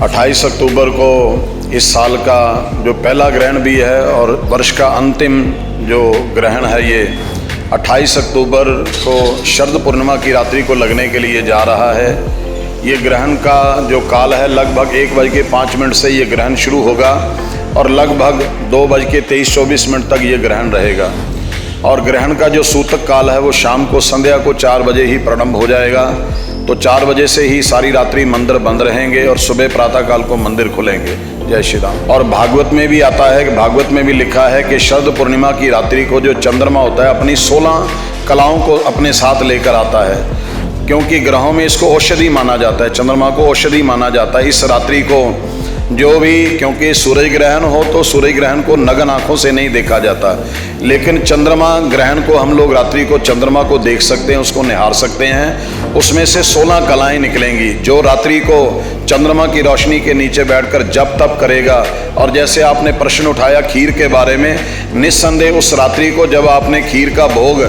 28 अक्टूबर को इस साल का जो पहला ग्रहण भी है और वर्ष का अंतिम जो ग्रहण है, ये 28 अक्टूबर को शरद पूर्णिमा की रात्रि को लगने के लिए जा रहा है। ये ग्रहण का जो काल है लगभग 1:05 से ये ग्रहण शुरू होगा और लगभग 2:23-24 तक ये ग्रहण रहेगा। और ग्रहण का जो सूतक काल है वो शाम को संध्या को 4 बजे ही प्रारंभ हो जाएगा। तो 4 बजे से ही सारी रात्रि मंदिर बंद रहेंगे और सुबह प्रातः काल को मंदिर खुलेंगे। जय श्री राम। और भागवत में भी आता है, भागवत में भी लिखा है कि शरद पूर्णिमा की रात्रि को जो चंद्रमा होता है अपनी 16 कलाओं को अपने साथ लेकर आता है, क्योंकि ग्रहों में इसको औषधि माना जाता है, चंद्रमा को औषधि माना जाता है। इस रात्रि को जो भी, क्योंकि सूरज ग्रहण हो तो सूरज ग्रहण को नग्न आंखों से नहीं देखा जाता, लेकिन चंद्रमा ग्रहण को हम लोग रात्रि को चंद्रमा को देख सकते हैं, उसको निहार सकते हैं। उसमें से 16 कलाएं निकलेंगी। जो रात्रि को चंद्रमा की रोशनी के नीचे बैठकर जप तप करेगा, और जैसे आपने प्रश्न उठाया खीर के बारे में, निस्संदेह उस रात्रि को जब आपने खीर का भोग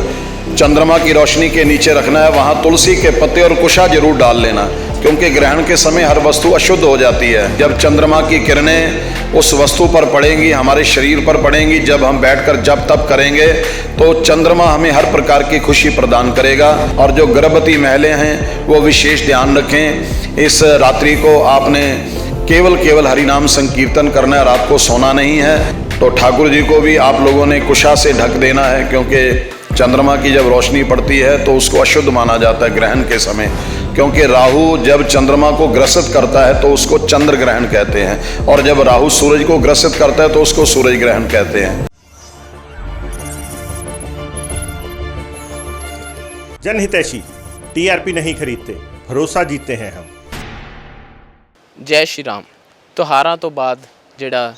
चंद्रमा की रोशनी के नीचे रखना है, वहाँ तुलसी के पत्ते और कुशा जरूर डाल लेना, क्योंकि ग्रहण के समय हर वस्तु अशुद्ध हो जाती है। जब चंद्रमा की किरणें उस वस्तु पर पड़ेंगी, हमारे शरीर पर पड़ेंगी, जब हम बैठकर जप तप करेंगे तो चंद्रमा हमें हर प्रकार की खुशी प्रदान करेगा। और जो गर्भवती महिलाएं हैं वो विशेष ध्यान रखें। इस रात्रि को आपने केवल हरि नाम संकीर्तन करना है, रात को सोना नहीं है। तो ठाकुर जी को भी आप लोगों ने कुशा से ढक देना है, क्योंकि चंद्रमा की जब रोशनी पड़ती है तो उसको अशुद्ध माना जाता है ग्रहण के समय, क्योंकि राहु जब चंद्रमा को ग्रसित करता है तो उसको चंद्र ग्रहण कहते हैं, और जब राहु सूरज को ग्रसित करता है तो उसको सूरज ग्रहण कहते हैं। जनहितैषी, टीआरपी नहीं खरीदते, भरोसा जीतते हैं हम। जय श्री राम। ਤਿਉਹਾਰਾਂ ਤੋਂ ਬਾਅਦ ਜਿਹੜਾ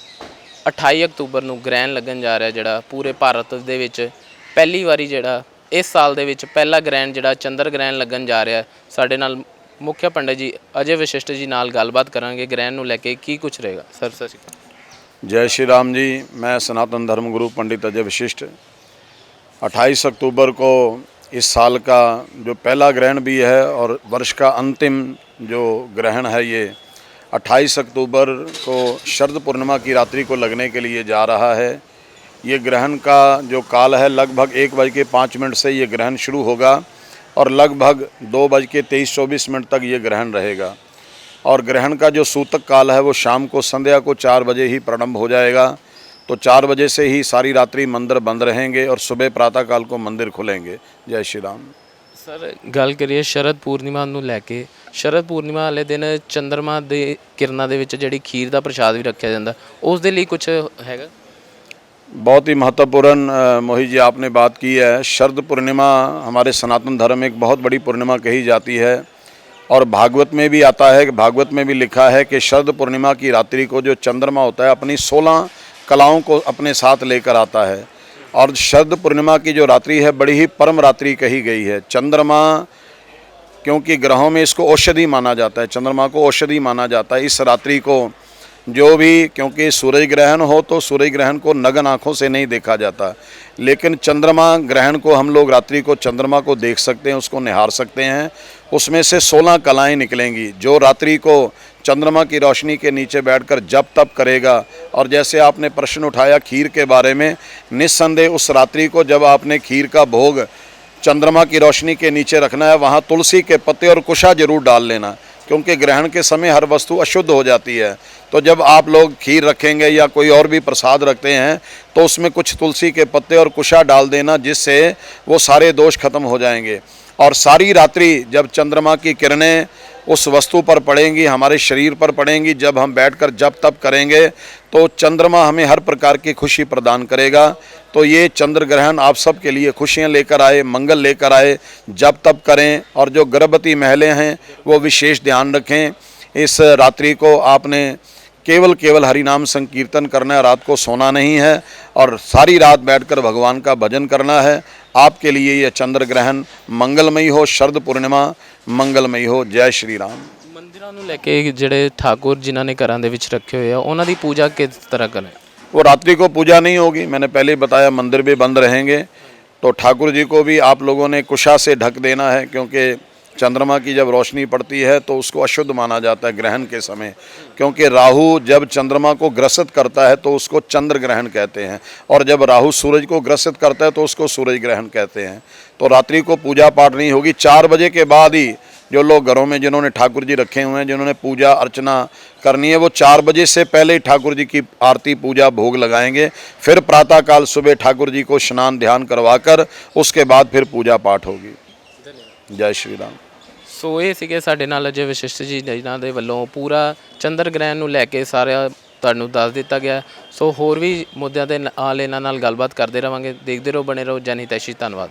28 ਅਕਤੂਬਰ ਨੂੰ ਗ੍ਰਹਿਣ ਲੱਗਣ ਜਾ ਰਿਹਾ, ਜਿਹੜਾ ਪੂਰੇ ਭਾਰਤ ਦੇ ਵਿੱਚ ਪਹਿਲੀ ਵਾਰੀ ਜਿਹੜਾ ਇਸ ਸਾਲ ਦੇ ਵਿੱਚ ਪਹਿਲਾ ਗ੍ਰਹਿਣ ਜਿਹੜਾ ਚੰਦਰ ਗ੍ਰਹਿਣ ਲੱਗਣ ਜਾ ਰਿਹਾ। ਸਾਡੇ ਨਾਲ ਮੁੱਖ ਪੰਡਿਤ ਜੀ ਅਜੇ ਵਸ਼ਿਸ਼ਟ ਜੀ ਨਾਲ ਗੱਲਬਾਤ ਕਰਾਂਗੇ ਗ੍ਰਹਿਣ ਨੂੰ ਲੈ ਕੇ ਕੀ ਕੁਛ ਰਹੇਗਾ। ਸਰ ਸਤਿ ਸ਼੍ਰੀ ਅਕਾਲ। जय श्री राम जी। मैं सनातन धर्म गुरु पंडित अजय वशिष्ठ 28 अक्टूबर को इस साल का जो पहला ग्रहण भी है और वर्ष का अंतिम जो ग्रहण है, ये 28 अक्टूबर को शरद पूर्णिमा की रात्रि को लगने के लिए जा रहा है। ये ग्रहण का जो काल है लगभग 1:05 से ये ग्रहण शुरू होगा और लगभग 2:23-24 तक ये ग्रहण रहेगा। और ग्रहण का जो सूतक काल है वो शाम को संध्या को 4 बजे ही प्रारंभ हो जाएगा। तो 4 बजे से ही सारी रात्रि मंदिर बंद रहेंगे और सुबह प्रातः काल को मंदिर खुलेंगे। जय श्री राम। ਸਰ ਗੱਲ ਕਰੀਏ ਸ਼ਰਦ ਪੂਰਨਿਮਾ ਨੂੰ ਲੈ ਕੇ, ਸ਼ਰਦ ਪੂਰਨਿਮਾ ਵਾਲੇ ਦਿਨ ਚੰਦਰਮਾ ਦੇ ਕਿਰਨਾਂ ਦੇ ਵਿੱਚ ਜਿਹੜੀ ਖੀਰ ਦਾ ਪ੍ਰਸ਼ਾਦ ਵੀ ਰੱਖਿਆ ਜਾਂਦਾ, ਉਸ ਦੇ ਲਈ ਕੁਝ ਹੈਗਾ? बहुत ही महत्वपूर्ण मोहित जी आपने बात की है। शरद पूर्णिमा हमारे सनातन धर्म में एक बहुत बड़ी पूर्णिमा कही जाती है, और भागवत में भी आता है, भागवत में भी लिखा है कि शरद पूर्णिमा की रात्रि को जो चंद्रमा होता है अपनी 16 कलाओं को अपने साथ लेकर आता है। और शरद पूर्णिमा की जो रात्रि है बड़ी ही परम रात्रि कही गई है। चंद्रमा, क्योंकि ग्रहों में इसको औषधि माना जाता है, चंद्रमा को औषधि माना जाता है। इस रात्रि को जो भी, क्योंकि सूरज ग्रहण हो तो सूरज ग्रहण को नग्न आंखों से नहीं देखा जाता, लेकिन चंद्रमा ग्रहण को हम लोग रात्रि को चंद्रमा को देख सकते हैं, उसको निहार सकते हैं। उसमें से 16 कलाएं निकलेंगी। जो रात्रि को चंद्रमा की रोशनी के नीचे बैठकर जप तप करेगा, और जैसे आपने प्रश्न उठाया खीर के बारे में, निस्संदेह उस रात्रि को जब आपने खीर का भोग चंद्रमा की रोशनी के नीचे रखना है, वहाँ तुलसी के पत्ते और कुशा जरूर डाल लेना, क्योंकि ग्रहण के समय हर वस्तु अशुद्ध हो जाती है। तो जब आप लोग खीर रखेंगे या कोई और भी प्रसाद रखते हैं तो उसमें कुछ तुलसी के पत्ते और कुशा डाल देना, जिससे वो सारे दोष खत्म हो जाएंगे। और सारी रात्रि जब चंद्रमा की किरणें उस वस्तु पर पड़ेंगी, हमारे शरीर पर पड़ेंगी, जब हम बैठकर जप तप करेंगे तो चंद्रमा हमें हर प्रकार की खुशी प्रदान करेगा। तो ये चंद्र ग्रहण आप सब के लिए खुशियाँ लेकर आए, मंगल लेकर आए। जप तप करें, और जो गर्भवती महिलाएं हैं वो विशेष ध्यान रखें। इस रात्रि को आपने केवल हरि नाम संकीर्तन करना है, रात को सोना नहीं है, और सारी रात बैठकर भगवान का भजन करना है। आपके लिए यह चंद्र ग्रहण मंगलमयी हो, शरद पूर्णिमा मंगलमयी हो। जय श्री राम। ਮੰਦਿਰਾਂ ਨੂੰ ਲੈ ਕੇ ਜਿਹੜੇ ਠਾकुर ਜਿਨ੍ਹਾਂ ने ਘਰਾਂ ਦੇ ਵਿੱਚ ਰੱਖੇ ਹੋਏ ਆ, ਉਹਨਾਂ ਦੀ ਪੂਜਾ किस तरह करें? वो रात्रि को पूजा नहीं होगी, मैंने पहले ही बताया, मंदिर भी बंद रहेंगे। तो ठाकुर जी को भी आप लोगों ने कुशा से ढक देना है, क्योंकि चंद्रमा की जब रोशनी पड़ती है तो उसको अशुद्ध माना जाता है ग्रहण के समय, क्योंकि राहु जब चंद्रमा को ग्रसित करता है तो उसको चंद्र ग्रहण कहते हैं, और जब राहु सूरज को ग्रसित करता है तो उसको सूरज ग्रहण कहते हैं। तो रात्रि को पूजा पाठ नहीं होगी, 4 बजे के बाद ही जो लोग घरों में जिन्होंने ठाकुर जी रखे हुए हैं, जिन्होंने पूजा अर्चना करनी है, वो 4 बजे से पहले ही ठाकुर जी की आरती पूजा भोग लगाएंगे। फिर प्रातःकाल सुबह ठाकुर जी को स्नान ध्यान करवाकर उसके बाद फिर पूजा पाठ होगी। जय श्री राम। ਸੋ ਇਹ ਸੀਗੇ ਸਾਡੇ ਨਾਲ ਅਜੇ ਵਸ਼ਿਸ਼ਟ ਜੀ ਜਿਨ੍ਹਾਂ ਦੇ ਵੱਲੋਂ ਪੂਰਾ ਚੰਦਰ ਗ੍ਰਹਿਣ ਨੂੰ ਲੈ ਕੇ ਸਾਰਾ ਤੁਹਾਨੂੰ ਦੱਸ ਦਿੱਤਾ ਗਿਆ। ਸੋ ਹੋਰ ਵੀ ਮੁੱਦਿਆਂ ਦੇ ਨਾਲ ਇਹਨਾਂ ਨਾਲ ਗੱਲਬਾਤ ਕਰਦੇ ਰਵਾਂਗੇ। ਦੇਖਦੇ ਰਹੋ, ਬਣੇ ਰਹੋ। ਜਨ ਹਿਤੈਸ਼ੀ। ਧੰਨਵਾਦ।